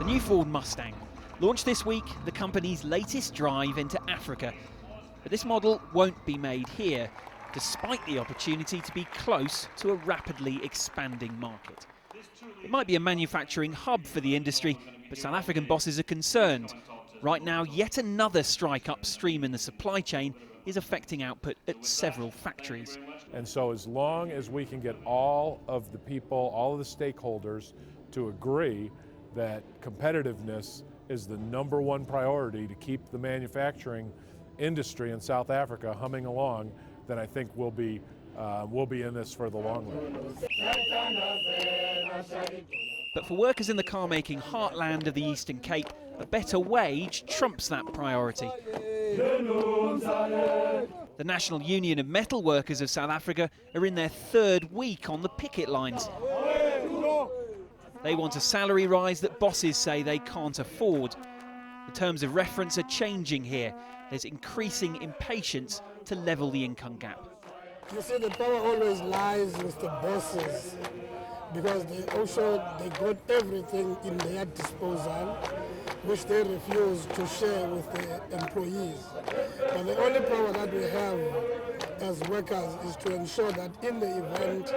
The new Ford Mustang, launched this week, the company's latest drive into Africa. But this model won't be made here, despite the opportunity to be close to a rapidly expanding market. It might be a manufacturing hub for the industry, but South African bosses are concerned. Right now, yet another strike upstream in the supply chain is affecting output at several factories. And so as long as we can get all of the people, all of the stakeholders to agree that competitiveness is the #1 priority to keep the manufacturing industry in South Africa humming along, then I think we'll be in this for the long run. But for workers in the car-making heartland of the Eastern Cape, a better wage trumps that priority. The National Union of Metal Workers of South Africa are in their 3rd week on the picket lines. They want a salary rise that bosses say they can't afford. The terms of reference are changing here. There's increasing impatience to level the income gap. You see, the power always lies with the bosses, because they got everything in their disposal, which they refuse to share with the employees. But the only power that we have as workers is to ensure that in the event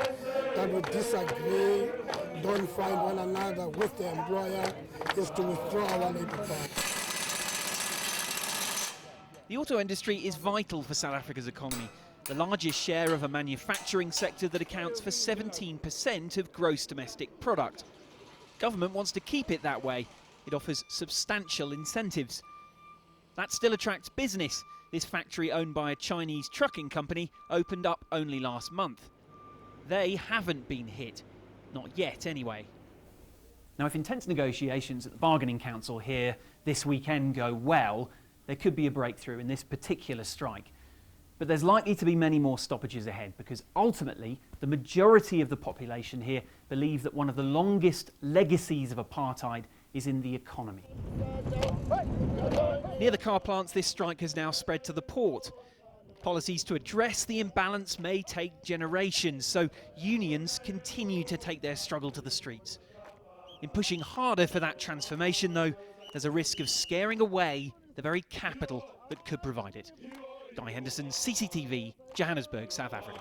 that we disagree, don't find one another with the employer, is to withdraw our labour power. The auto industry is vital for South Africa's economy, the largest share of a manufacturing sector that accounts for 17% of gross domestic product. Government wants to keep it that way. It offers substantial incentives. That still attracts business. This factory, owned by a Chinese trucking company, opened up only last month. They haven't been hit. Not yet, anyway. Now, if intense negotiations at the Bargaining Council here this weekend go well, there could be a breakthrough in this particular strike. But there's likely to be many more stoppages ahead, because ultimately the majority of the population here believe that one of the longest legacies of apartheid is in the economy. Near the car plants, this strike has now spread to the port. Policies to address the imbalance may take generations, so unions continue to take their struggle to the streets. In pushing harder for that transformation, though, there's a risk of scaring away the very capital that could provide it. Henderson, CCTV, Johannesburg, South Africa.